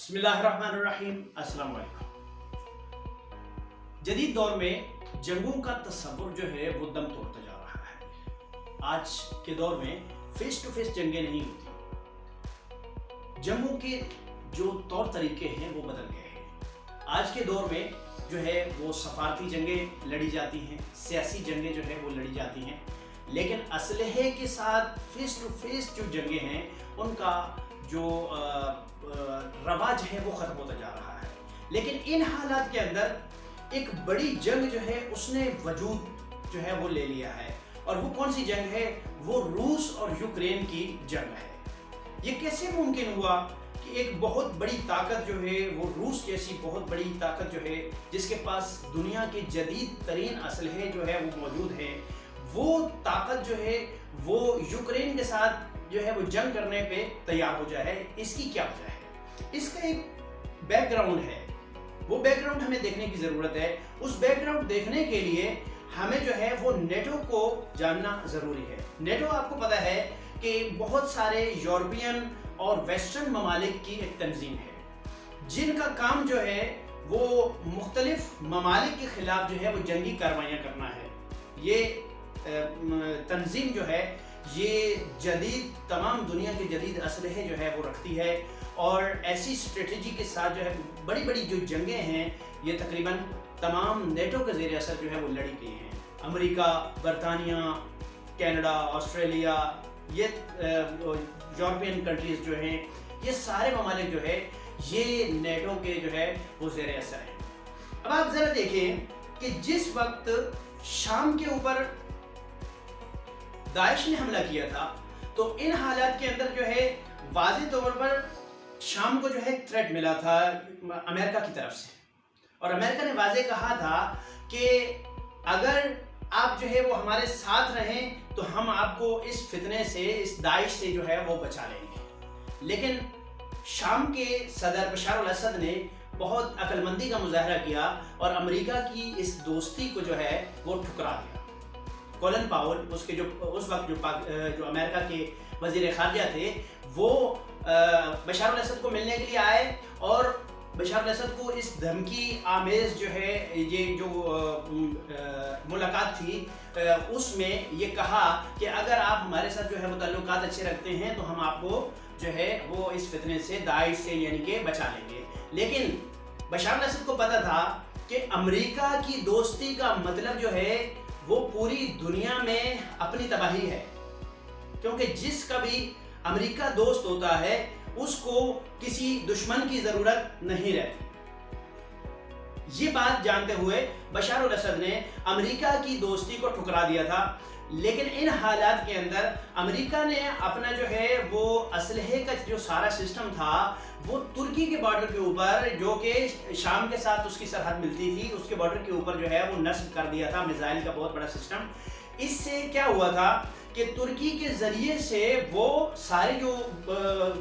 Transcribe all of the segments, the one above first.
बिस्मिल्लाहिर्रहमानिर्रहीम, अस्सलाम वालेकुम। जदीद दौर में जंगों का तस्वुर जो है वो दम तोड़ता जा रहा है। आज के दौर में फेस टू फेस जंगें नहीं होती। जंगों के जो तौर तरीके हैं वो बदल गए हैं। आज के दौर में जो है वो सफारती जंगें लड़ी जाती हैं, सियासी जंगें जो है वो लड़ी जाती हैं, लेकिन असलहे के साथ फेस टू फेस जो जंगें हैं उनका जो रवाज है वो ख़त्म होता जा रहा है। लेकिन इन हालात के अंदर एक बड़ी जंग जो है उसने वजूद जो है वो ले लिया है, और वो कौन सी जंग है? वो रूस और यूक्रेन की जंग है। ये कैसे मुमकिन हुआ कि एक बहुत बड़ी ताकत जो है वो रूस जैसी बहुत बड़ी ताकत जो है जिसके पास दुनिया के जदीद तरीन असलहे जो है वो मौजूद है, वो ताकत जो है वो यूक्रेन के साथ जो है वो जंग करने पे तैयार हो जाए? इसकी क्या वजह है? इसका एक बैकग्राउंड है, वो बैकग्राउंड हमें देखने की ज़रूरत है। उस बैकग्राउंड देखने के लिए हमें जो है वो नेटो को जानना ज़रूरी है। नेटो आपको पता है कि बहुत सारे यूरोपियन और वेस्टर्न ममालिक की एक तंजीम है जिनका काम जो है वो मुख्तलिफ ममालिक के ख़िलाफ़ जो है वो जंगी कार्रवाइयाँ करना है। ये तंजीम जो है ये जदीद तमाम दुनिया के जदीद असलहे जो है वो रखती है, और ऐसी स्ट्रेटजी के साथ जो है बड़ी बड़ी जो जंगें हैं ये तकरीबन तमाम नेटो के ज़ेर असर जो है वो लड़ी गई हैं। अमेरिका, बरतानिया, कनाडा, ऑस्ट्रेलिया, ये यूरोपियन कंट्रीज़ जो हैं, ये सारे ममालिक जो है ये नेटो के जो है वो ज़ेर असर हैं। अब आप ज़रा देखें कि जिस वक्त शाम के ऊपर दाइश ने हमला किया था तो इन हालात के अंदर जो है वाज़ेह तौर पर शाम को जो है थ्रेट मिला था अमेरिका की तरफ से, और अमेरिका ने वाज़ेह कहा था कि अगर आप जो है वो हमारे साथ रहें तो हम आपको इस फितने से, इस दाइश से जो है वो बचा लेंगे। लेकिन शाम के सदर बशार अल असद ने बहुत अक्लमंदी का मुजाहरा किया और अमेरिका की इस दोस्ती को जो है वो ठुकरा दिया। कॉलिन पावेल, उसके जो उस वक्त जो अमेरिका के वज़ीर ख़ारजा थे, वो बशार अल असद को मिलने के लिए आए और बशार अल असद को इस धमकी आमेज़ जो है ये जो मुलाकात थी उसमें ये कहा कि अगर आप हमारे साथ जो है वो ताल्लुकात अच्छे रखते हैं तो हम आपको जो है वो इस फितने से, दाइश से यानी कि बचा लेंगे। लेकिन बशार अल असद को पता था कि अमेरिका की दोस्ती का मतलब जो है वो पूरी दुनिया में अपनी तबाही है, क्योंकि जिसका भी अमेरिका दोस्त होता है उसको किसी दुश्मन की ज़रूरत नहीं रहती। ये बात जानते हुए बशार अल असद ने अमेरिका की दोस्ती को ठुकरा दिया था। लेकिन इन हालात के अंदर अमेरिका ने अपना जो है वो असलहे का जो सारा सिस्टम था वो तुर्की के बॉर्डर के ऊपर, जो कि शाम के साथ उसकी सरहद मिलती थी, उसके बॉर्डर के ऊपर जो है वो नस्ब कर दिया था मिसाइल का बहुत बड़ा सिस्टम। इससे क्या हुआ था कि तुर्की के ज़रिए से वो सारी जो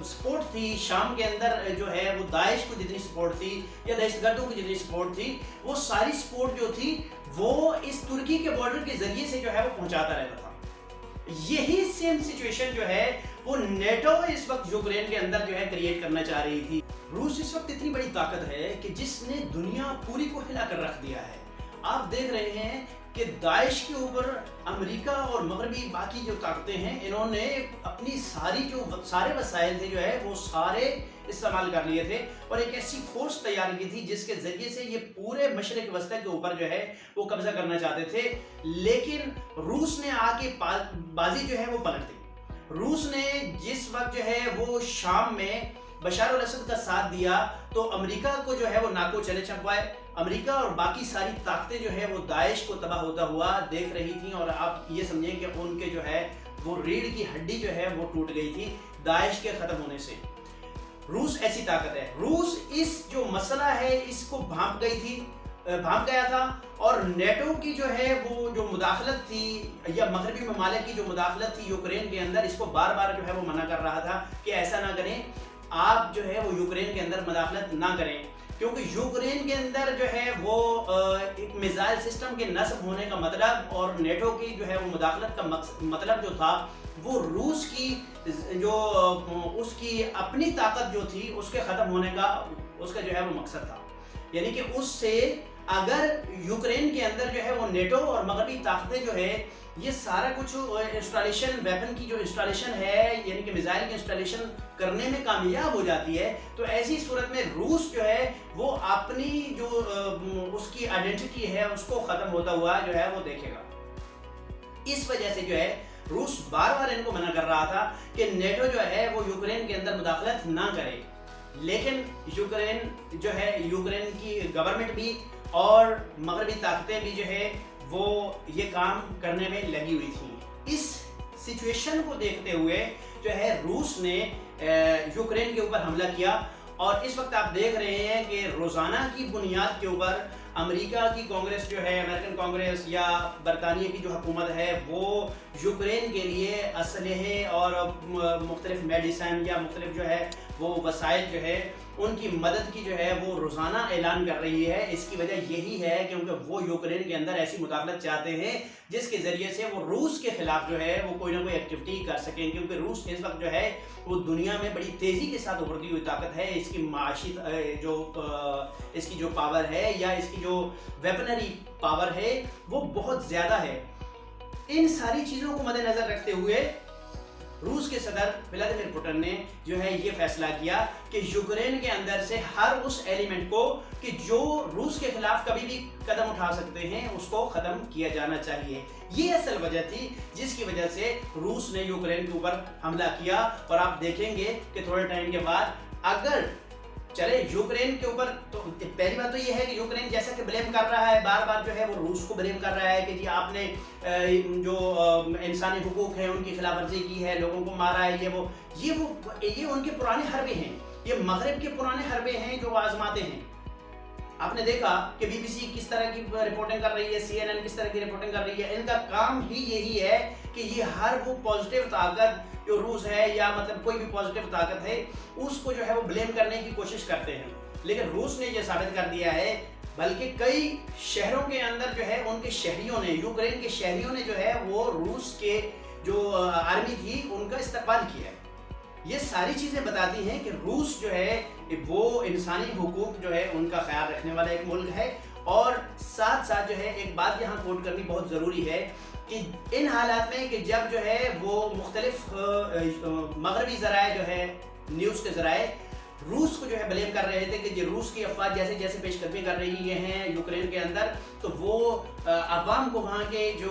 सपोर्ट थी शाम के अंदर जो है वो दाइश को जितनी सपोर्ट थी या दहशतगर्दों की जितनी सपोर्ट थी, वो सारी सपोर्ट जो थी वो इस तुर्की के बॉर्डर के ज़रिए से जो है वो पहुंचाता रहता था। यही सेम सिचुएशन जो है वो नेटो इस वक्त यूक्रेन के अंदर जो है क्रिएट करना चाह रही थी। रूस इस वक्त इतनी बड़ी ताकत है कि जिसने दुनिया पूरी को हिला कर रख दिया है। आप देख रहे हैं कि दाइश के ऊपर अमेरिका और मगरबी बाकी जो ताकतें हैं इन्होंने अपनी सारे वसाइल थे जो है वो सारे इस्तेमाल कर लिए थे और एक ऐसी फोर्स तैयार की थी जिसके ज़रिए से ये पूरे मशरिक़ वस्ती के ऊपर जो है वो कब्जा करना चाहते थे। लेकिन रूस ने आके बाजी जो है वो पलट दी। रूस ने जिस वक्त जो है वो शाम में बशार अल असद का साथ दिया तो अमेरिका को जो है वो नाको चले चंपवाए। अमेरिका और बाकी सारी ताकतें जो है वो दाइश को तबाह होता हुआ देख रही थी, और आप ये समझें कि उनके जो है वो रीढ़ की हड्डी जो है वो टूट गई थी दाइश के ख़त्म होने से। रूस ऐसी ताकत है। रूस इस जो मसला है इसको भांप गया था, और नेटो की जो है वो जो मुदाखलत थी या मगरबी ममालिक की जो मुदाखलत थी यूक्रेन के अंदर, इसको बार बार जो है वो मना कर रहा था कि ऐसा ना करें, आप जो है वो यूक्रेन के अंदर मुदाखलत ना करें। क्योंकि यूक्रेन के अंदर जो है वो एक मिसाइल सिस्टम के नस्ब होने का मतलब और नेटो की जो है वो मुदाखलत का मतलब जो था वो रूस की जो उसकी अपनी ताकत जो थी उसके ख़त्म होने का उसका जो है वो मकसद था। यानी कि उससे अगर यूक्रेन के अंदर जो है वो नेटो और मगरबी ताकतें जो है ये सारा कुछ इंस्टॉलेशन वेपन की जो इंस्टॉलेशन है यानी कि मिसाइल की इंस्टॉलेशन करने में कामयाब हो जाती है, तो ऐसी सूरत में रूस जो है वो अपनी जो उसकी आइडेंटिटी है उसको ख़त्म होता हुआ जो है वो देखेगा। इस वजह से जो है रूस बार बार इनको मना कर रहा था कि नेटो जो है वो यूक्रेन के अंदर मुदाखलत ना करे, लेकिन यूक्रेन जो है यूक्रेन की गवर्नमेंट भी और मगरबी ताकतें भी जो है वो ये काम करने में लगी हुई थी। इस सिचुएशन को देखते हुए जो है रूस ने यूक्रेन के ऊपर हमला किया और इस वक्त आप देख रहे हैं कि रोज़ाना की बुनियाद के ऊपर अमेरिका की कांग्रेस जो है अमेरिकन कांग्रेस या बरतानिया की जो हुकूमत है वो यूक्रेन के लिए असलहे और मुख्तलिफ मेडिसिन या मुख्तलिफ जो है वो वसाइल जो है उनकी मदद की जो है वो रोज़ाना ऐलान कर रही है। इसकी वजह यही है क्योंकि वो यूक्रेन के अंदर ऐसी मुदाखलत चाहते हैं जिसके ज़रिए से वो रूस के ख़िलाफ़ जो है वो कोई ना कोई एक्टिविटी कर सकें, क्योंकि रूस इस वक्त जो है वो दुनिया में बड़ी तेज़ी के साथ उभरती हुई ताकत है। इसकी माशी जो इसकी जो पावर है या इसकी जो वेपनरी पावर है वो बहुत ज़्यादा है। इन सारी चीज़ों को मद्देनज़र रखते हुए रूस के सदर व्लादिमीर पुतिन ने जो है ये फैसला किया कि यूक्रेन के अंदर से हर उस एलिमेंट को कि जो रूस के खिलाफ कभी भी कदम उठा सकते हैं उसको ख़त्म किया जाना चाहिए। ये असल वजह थी जिसकी वजह से रूस ने यूक्रेन के ऊपर हमला किया। और आप देखेंगे कि थोड़े टाइम के बाद अगर चले यूक्रेन के ऊपर, तो पहली बात तो ये है कि यूक्रेन जैसा कि ब्लेम कर रहा है बार बार जो है वो रूस को ब्लेम कर रहा है कि जी आपने जो इंसानी हुकूक है उनकी खिलाफ वर्जी की है, लोगों को मारा है, ये उनके पुराने हरबे हैं, ये मगरब के पुराने हरबे हैं जो आजमाते हैं। आपने देखा कि बीबीसी किस तरह की रिपोर्टिंग कर रही है, CNN किस तरह की रिपोर्टिंग कर रही है। इनका काम ही यही है कि ये हर वो पॉजिटिव ताकत जो रूस है या मतलब कोई भी पॉजिटिव ताकत है उसको जो है वो ब्लेम करने की कोशिश करते हैं। लेकिन रूस ने ये साबित कर दिया है, बल्कि कई शहरों के अंदर जो है उनके शहरियों ने, यूक्रेन के शहरियों ने जो है वो रूस के जो आर्मी थी उनका इस्तकबाल किया है। ये सारी चीज़ें बताती हैं कि रूस जो है वो इंसानी हुकूक जो है उनका ख्याल रखने वाला एक मुल्क है। और साथ साथ जो है एक बात यहाँ कोट करनी बहुत ज़रूरी है कि इन हालात में कि जब जो है वो मुख्तलिफ मगरबी ज़राए जो है न्यूज़ के ज़राए रूस को जो है ब्लेम कर रहे थे कि रूस की अफवाह जैसे जैसे पेशकदमी कर रही हैं यूक्रेन के अंदर, तो वो अवाम को, वहाँ के जो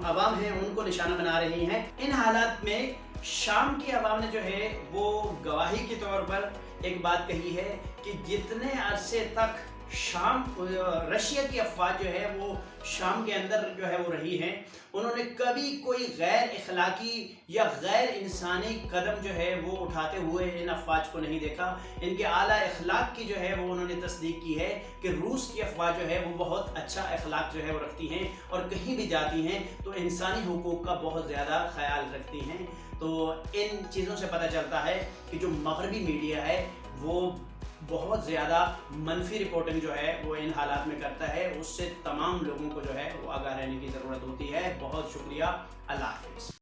अवाम हैं उनको निशाना बना रही हैं। इन हालात में शाम की अवाम ने जो है वो गवाही के तौर पर एक बात कही है कि जितने अरसे तक शाम रशिया की अफवाह जो है वो शाम के अंदर जो है वो रही हैं, उन्होंने कभी कोई गैर इखलाकी या गैर इंसानी कदम जो है वो उठाते हुए इन अफवाज को नहीं देखा। इनके आला अखलाक की जो है वो उन्होंने तस्दीक की है कि रूस की अफवाह जो है वो बहुत अच्छा अखलाक जो है वो रखती हैं और कहीं भी जाती हैं तो इंसानी हुकूक का बहुत ज़्यादा ख्याल रखती हैं। तो इन चीज़ों से पता चलता है कि जो मगरबी मीडिया है वो बहुत ज़्यादा मनफी रिपोर्टिंग जो है वो इन हालात में करता है। उससे तमाम लोगों को जो है वो आगाह रहने की ज़रूरत होती है। बहुत शुक्रिया, अल्लाह हाफ़िज़।